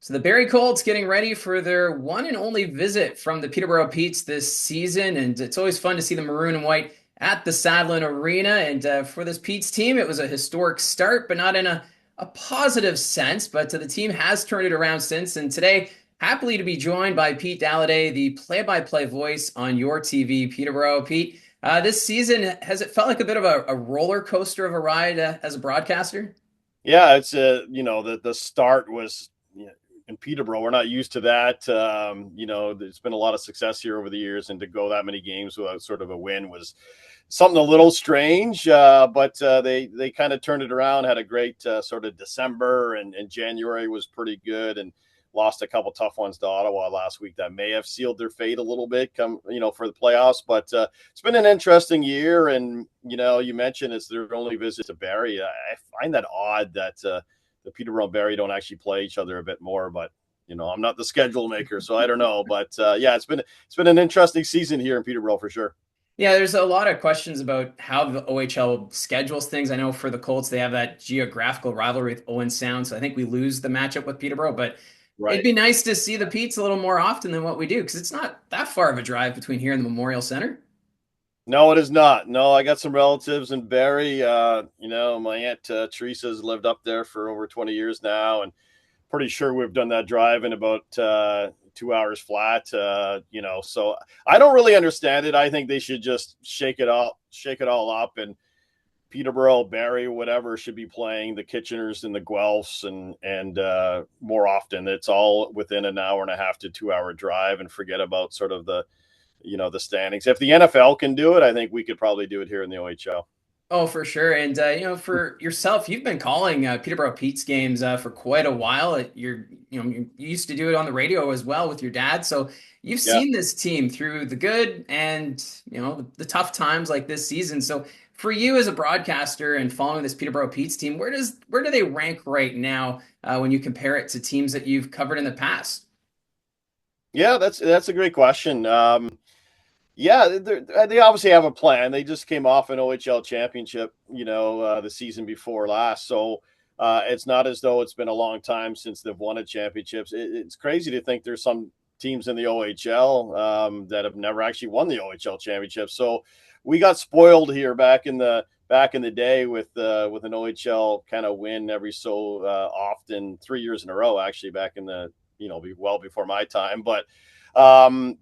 So the Barrie Colts getting ready for their one and only visit from the Peterborough Petes this season, and it's always fun to see the maroon and white at the Sadlin Arena. And for this Petes team, it was a historic start, but not in a positive sense. But the team has turned it around since. And today, happily to be joined by Pete Dalliday, the play-by-play voice on your TV, Peterborough. Pete, this season has it felt like a bit of a roller coaster of a ride as a broadcaster? Yeah, it's the start was in Peterborough. We're not used to that. There's been a lot of success here over the years, and to go that many games without sort of a win was something a little strange. But they kind of turned it around. Had a great sort of December, and January was pretty good, and lost a couple tough ones to Ottawa last week that may have sealed their fate a little bit for the playoffs. But it's been an interesting year, and you mentioned it's their only visit to Barrie. I find that odd that the Peterborough and Barrie don't actually play each other a bit more, but I'm not the schedule maker, so I don't know. But yeah, it's been an interesting season here in Peterborough for sure. Yeah, there's a lot of questions about how the OHL schedules things. I know for the Colts, they have that geographical rivalry with Owen Sound, so I think we lose the matchup with Peterborough, but it'd Right. be nice to see the Petes a little more often than what we do because it's not that far of a drive between here and the Memorial Center. No, it is not. No, I got some relatives in Barrie. My aunt Teresa's lived up there for over 20 years now, and pretty sure we've done that drive in about 2 hours flat. So I don't really understand it. I think they should just shake it all up, and Peterborough, Barrie, whatever should be playing the Kitcheners and the Guelphs, and more often. It's all within an hour and a half to 2 hour drive, and forget about sort of the standings. If the NFL can do it, I think we could probably do it here in the OHL. Oh, for sure. And for yourself, you've been calling Peterborough Pete's games for quite a while. You used to do it on the radio as well with your dad. So you've Yeah. seen this team through the good and the tough times like this season. So for you as a broadcaster and following this Peterborough Pete's team, where do they rank right now when you compare it to teams that you've covered in the past? Yeah, that's a great question. Yeah, they obviously have a plan. They just came off an OHL championship, the season before last. So it's not as though it's been a long time since they've won a championships. It's crazy to think there's some teams in the OHL that have never actually won the OHL championship. So we got spoiled here back in the day with an OHL kind of win every so often, 3 years in a row, actually, back in the well before my time. But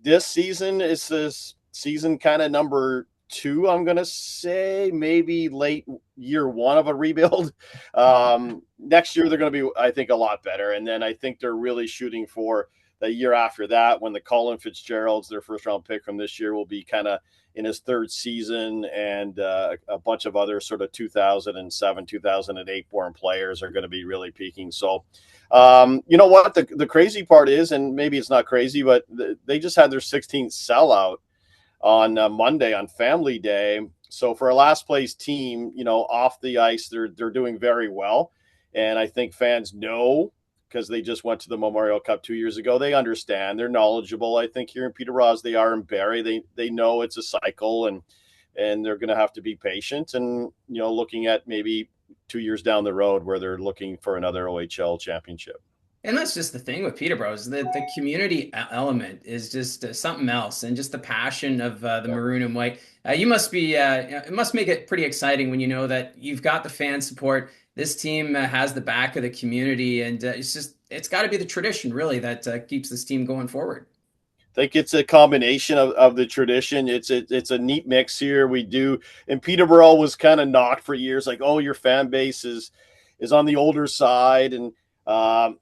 this season is this season kind of number two, I'm gonna say, maybe late year one of a rebuild. Next year they're gonna be, I think, a lot better, and then I think they're really shooting for the year after that when the Colin Fitzgerald's their first round pick from this year will be kind of in his third season, and a bunch of other sort of 2007 2008 born players are going to be really peaking. So you know what the crazy part is, and maybe it's not crazy, but they just had their 16th sellout on Monday on Family Day. So for a last place team, off the ice, they're doing very well, and I think fans know because they just went to the Memorial Cup 2 years ago. They understand. They're knowledgeable. I think here in Peterborough, as they are in Barrie, they know it's a cycle, and they're going to have to be patient, and looking at maybe 2 years down the road where they're looking for another OHL championship. And that's just the thing with Peterborough is that the community element is just something else, and just the passion of the maroon and white. You must be it must make it pretty exciting when you know that you've got the fan support. This team has the back of the community, and it's got to be the tradition really that keeps this team going forward. Think it's a combination of the tradition. It's a neat mix here. We do, and Peterborough was kind of knocked for years, like, oh, your fan base is on the older side, and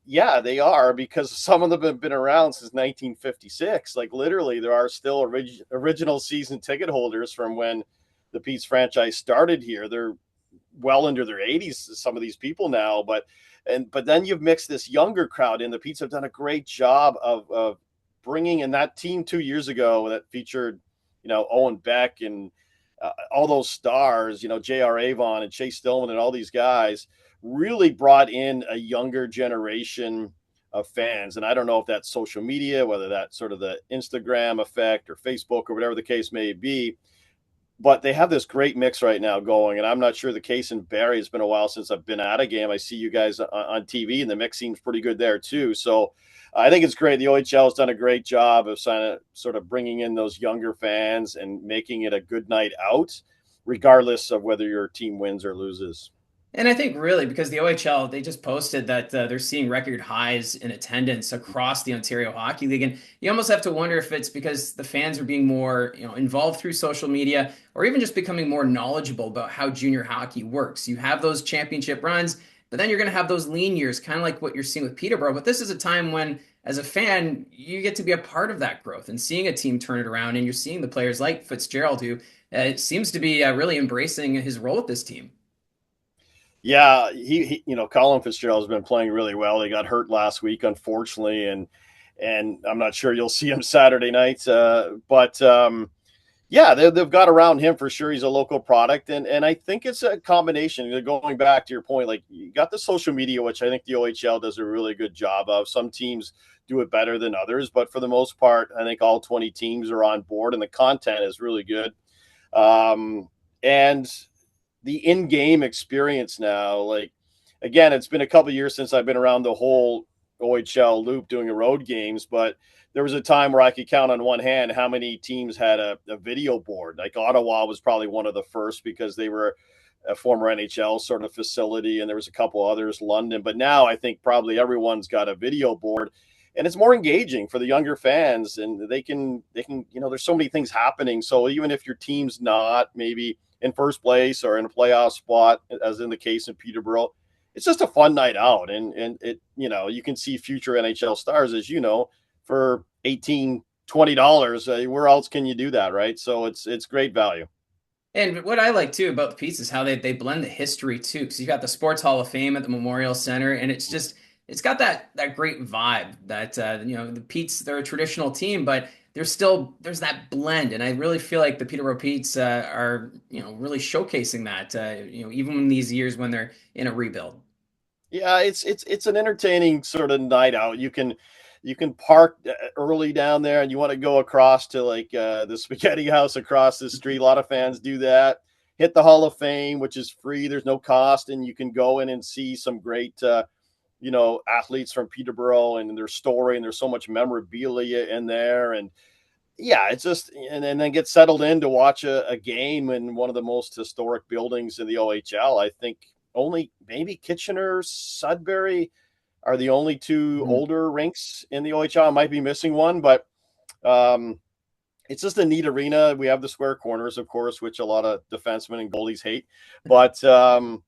yeah, they are, because some of them have been around since 1956. Like, literally, there are still original season ticket holders from when the Pete's franchise started here. They're well into their 80s, some of these people now, but then you've mixed this younger crowd in. The Pete's have done a great job of bringing in that team 2 years ago that featured, Owen Beck and all those stars, J.R. Avon and Chase Stillman and all these guys really brought in a younger generation of fans. And I don't know if that's social media, whether that's sort of the Instagram effect or Facebook or whatever the case may be. but they have this great mix right now going, and I'm not sure the case in Barrie. It's been a while since I've been at a game. I see you guys on TV, and the mix seems pretty good there too. So I think it's great. The OHL has done a great job of sort of bringing in those younger fans and making it a good night out, regardless of whether your team wins or loses. And I think really because the OHL, they just posted that they're seeing record highs in attendance across the Ontario Hockey League. And you almost have to wonder if it's because the fans are being more, involved through social media or even just becoming more knowledgeable about how junior hockey works. You have those championship runs, but then you're going to have those lean years, kind of like what you're seeing with Peterborough. But this is a time when, as a fan, you get to be a part of that growth and seeing a team turn it around. And you're seeing the players like Fitzgerald, who seems to be really embracing his role with this team. Yeah, Colin Fitzgerald has been playing really well. He got hurt last week, unfortunately, and I'm not sure you'll see him Saturday night. But yeah, they've got around him for sure. He's a local product, and I think it's a combination. Going back to your point, like you got the social media, which I think the OHL does a really good job of. Some teams do it better than others, but for the most part, I think all 20 teams are on board, and the content is really good. And the in-game experience now, like again, it's been a couple of years since I've been around the whole OHL loop doing road games, but there was a time where I could count on one hand how many teams had a video board. Like Ottawa was probably one of the first because they were a former NHL sort of facility, and there was a couple others, London. But now I think probably everyone's got a video board, and it's more engaging for the younger fans, and they can there's so many things happening. So even if your team's not maybe in first place or in a playoff spot, as in the case in Peterborough, it's just a fun night out. And it, you can see future NHL stars, as for $18-20. Where else can you do that? Right. So it's great value. And what I like too about the Pete's is how they blend the history too. Because you got the Sports Hall of Fame at the Memorial Center, and it's got that great vibe that the Pete's, they're a traditional team, but there's that blend, and I really feel like the Peterborough Pete's are really showcasing that even in these years when they're in a rebuild. Yeah, it's an entertaining sort of night out. You can park early down there, and you want to go across to like the Spaghetti House across the street. A lot of fans do that. Hit the Hall of Fame, which is free. There's no cost, and you can go in and see some great athletes from Peterborough and their story. And there's so much memorabilia in there, and yeah, it's just and then get settled in to watch a game in one of the most historic buildings in the OHL. I think only maybe Kitchener, Sudbury are the only two Mhm. older rinks in the OHL. I might be missing one, but it's just a neat arena. We have the square corners, of course, which a lot of defensemen and goalies hate. But I'm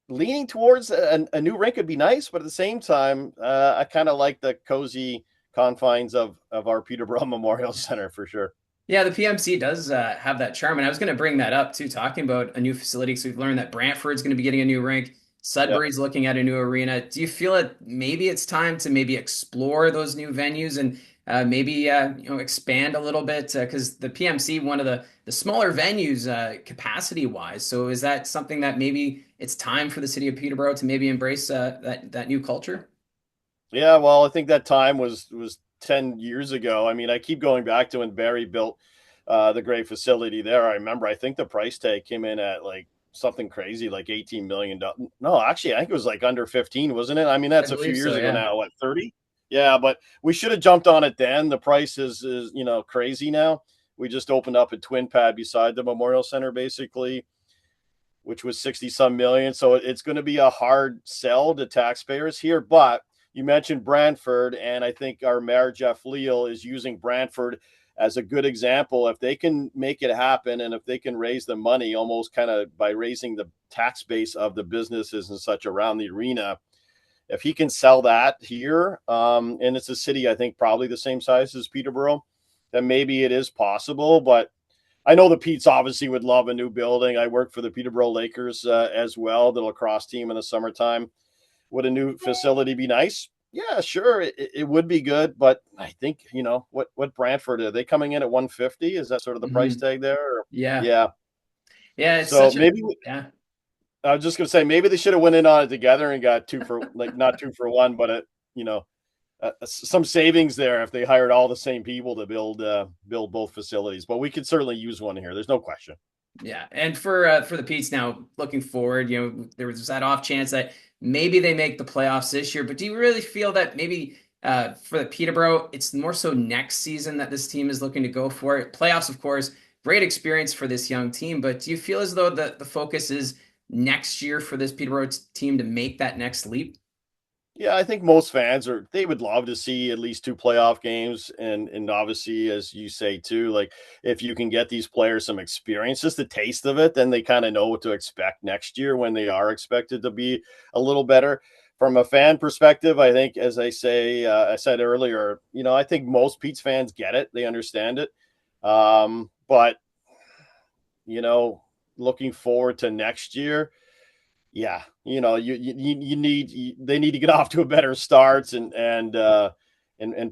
leaning towards a new rink would be nice, but at the same time, I kind of like the cozy confines of our Peterborough Memorial Center for sure. Yeah, the PMC does have that charm, and I was going to bring that up too, talking about a new facility. So we've learned that Brantford's going to be getting a new rink. Yeah. Sudbury's looking at a new arena. Do you feel that maybe it's time to maybe explore those new venues and maybe expand a little bit? Because the PMC, one of the smaller venues capacity wise. So is that something that maybe it's time for the city of Peterborough to maybe embrace that new culture? Yeah, well, I think that time was 10 years ago. I mean, I keep going back to when Barrie built the great facility there. I remember, I think the price tag came in at like something crazy, like $18 million. No, actually, I think it was like under 15, wasn't it? I mean, I that's a few believe years so. ago Yeah. now, what, 30? Yeah, but we should have jumped on it then. The price is crazy now. We just opened up a twin pad beside the Memorial Center, basically, which was 60 some million. So it's going to be a hard sell to taxpayers here. But you mentioned Brantford, and I think our mayor, Jeff Leal, is using Brantford as a good example. If they can make it happen, and if they can raise the money almost kind of by raising the tax base of the businesses and such around the arena, if he can sell that here, and it's a city, I think probably the same size as Peterborough, then maybe it is possible. But I know the Pete's obviously would love a new building. I work for the Peterborough Lakers as well, the lacrosse team in the summertime. Would a new facility be nice? Yeah, sure, it would be good. But I think, what Brantford, are they coming in at 150? Is that sort of the price Hmm. tag there? Or, Yeah. yeah. Yeah. It's So such a maybe yeah. I was just gonna say maybe they should have went in on it together and got two for like not two for one, but some savings there if they hired all the same people to build both facilities. But we could certainly use one here. There's no question. Yeah, and for the Pete's now looking forward, there was that off chance that maybe they make the playoffs this year. But do you really feel that maybe for the Peterborough, it's more so next season that this team is looking to go for it? Playoffs, of course, great experience for this young team. But do you feel as though the focus is next year for this Peterborough team to make that next leap? Yeah, I think most fans they would love to see at least two playoff games. And obviously, as you say too, like if you can get these players some experience, just a taste of it, then they kind of know what to expect next year when they are expected to be a little better. From a fan perspective, I think, as I said earlier, I think most Pete's fans get it. They understand it. But, you know, looking forward to next year, yeah, they need to get off to a better starts and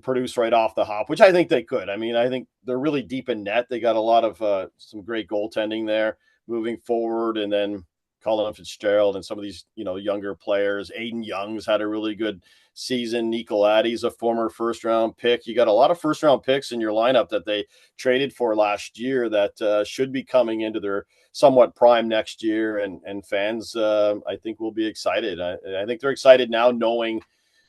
produce right off the hop, which I think they could. I mean, I think they're really deep in net. They got a lot of some great goaltending there moving forward, and then Colin Fitzgerald and some of these younger players. Aiden Young's had a really good season. Nicolatti's a former first round pick. You got a lot of first round picks in your lineup that they traded for last year that should be coming into their somewhat prime next year, and fans I think will be excited. I think they're excited now knowing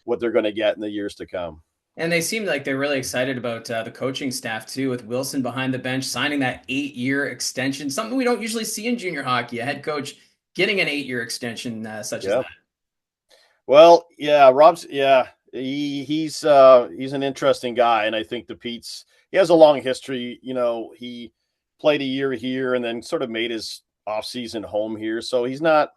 what they're going to get in the years to come. And they seem like they're really excited about the coaching staff too, with Wilson behind the bench signing that 8-year extension, something we don't usually see in junior hockey. A head coach getting an 8-year extension such as that. Well, yeah, he's an interesting guy, and I think he has a long history. He played a year here and then sort of made his off-season home here, so he's not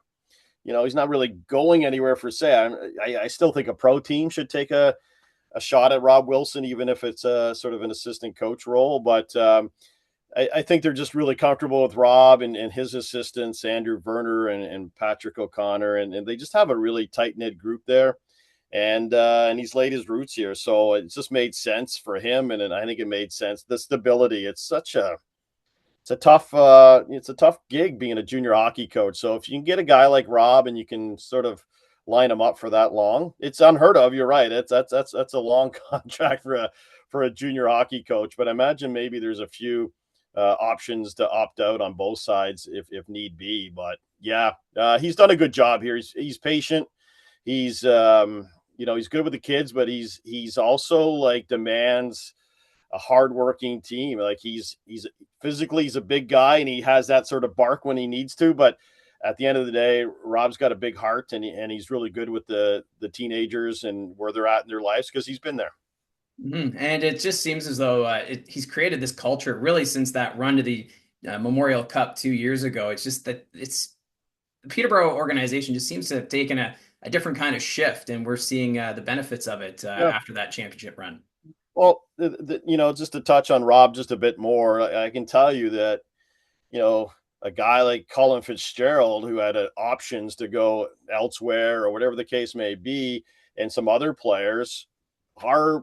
really going anywhere for say. I still think a pro team should take a shot at Rob Wilson, even if it's a sort of an assistant coach role. But I think they're just really comfortable with Rob and his assistants, Andrew Werner and Patrick O'Connor, and they just have a really tight knit group there. And he's laid his roots here, so it just made sense for him, and I think it made sense. The stability, it's a tough gig being a junior hockey coach. So if you can get a guy like Rob and you can sort of line him up for that long, it's unheard of. You're right. That's a long contract for a junior hockey coach. But I imagine maybe there's a few options to opt out on both sides if need be. But yeah, he's done a good job here. He's patient. He's he's good with the kids, but he's also like demands a hardworking team. Like he's physically he's a big guy and he has that sort of bark when he needs to, but at the end of the day, Rob's got a big heart and he's really good with the teenagers and where they're at in their lives because he's been there. Mm-hmm. And it just seems as though he's created this culture really since that run to the Memorial Cup 2 years ago. It's just that the Peterborough organization just seems to have taken a different kind of shift, and we're seeing the benefits of it after that championship run. Well, just to touch on Rob just a bit more, I can tell you that, a guy like Colin Fitzgerald, who had options to go elsewhere or whatever the case may be, and some other players are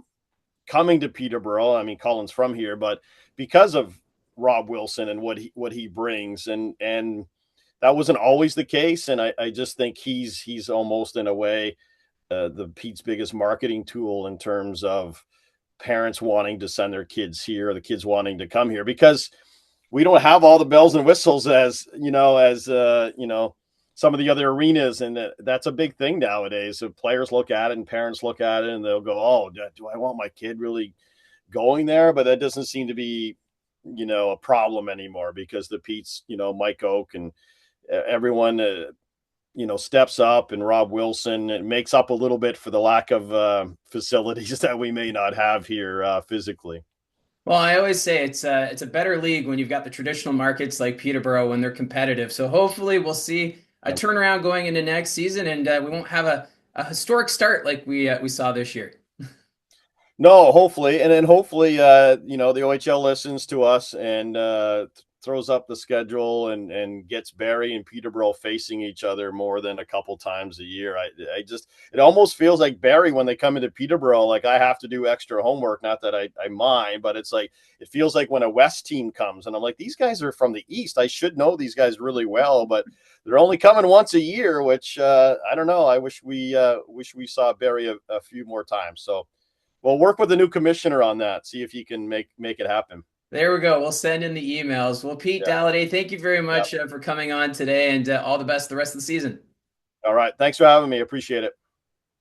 coming to Peterborough. I mean, Colin's from here, but because of Rob Wilson and what he brings, and that wasn't always the case. And I just think he's almost in a way the Pete's biggest marketing tool in terms of parents wanting to send their kids here, the kids wanting to come here, because we don't have all the bells and whistles as some of the other arenas. And that's a big thing nowadays. So players look at it and parents look at it and they'll go, oh, do I want my kid really going there? But that doesn't seem to be, a problem anymore because the Pete's, Mike Oak and everyone, steps up, and Rob Wilson, it makes up a little bit for the lack of facilities that we may not have here physically. Well, I always say it's a better league when you've got the traditional markets like Peterborough when they're competitive. So hopefully we'll see a turnaround going into next season, and we won't have a historic start like we saw this year. No, hopefully, and then hopefully, the OHL listens to us and throws up the schedule and gets Barrie and Peterborough facing each other more than a couple times a year. It almost feels like Barrie when they come into Peterborough, like I have to do extra homework. Not that I mind, but it's like it feels like when a West team comes, and I'm like, these guys are from the East. I should know these guys really well, but they're only coming once a year, which I don't know. I wish we saw Barrie a few more times. So Well, work with the new commissioner on that. See if you can make it happen. There we go. We'll send in the emails. Well, Pete Yeah. Dalliday, thank you very Yeah. much for coming on today, and all the best the rest of the season. All right. Thanks for having me. Appreciate it.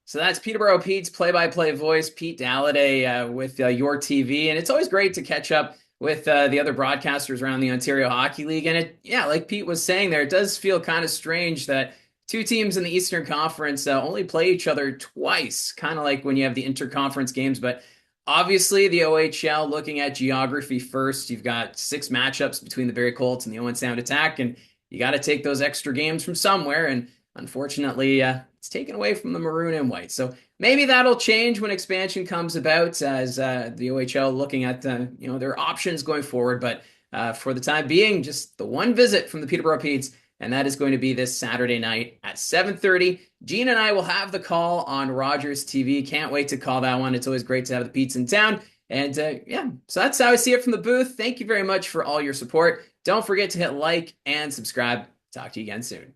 So that's Peterborough Pete's play-by-play voice, Pete Dalliday, with your TV, and it's always great to catch up with the other broadcasters around the Ontario Hockey League. And yeah, like Pete was saying there, it does feel kind of strange that two teams in the Eastern Conference only play each other twice, kind of like when you have the interconference games. But obviously, the OHL, looking at geography first, you've got 6 matchups between the Barrie Colts and the Owen Sound Attack, and you got to take those extra games from somewhere. And unfortunately, it's taken away from the maroon and white. So maybe that'll change when expansion comes about, as the OHL looking at their options going forward. But for the time being, just the one visit from the Peterborough Petes, and that is going to be this Saturday night at 7:30. Gene and I will have the call on Rogers TV. Can't wait to call that one. It's always great to have the Petes in town. And yeah, so that's how I see it from the booth. Thank you very much for all your support. Don't forget to hit like and subscribe. Talk to you again soon.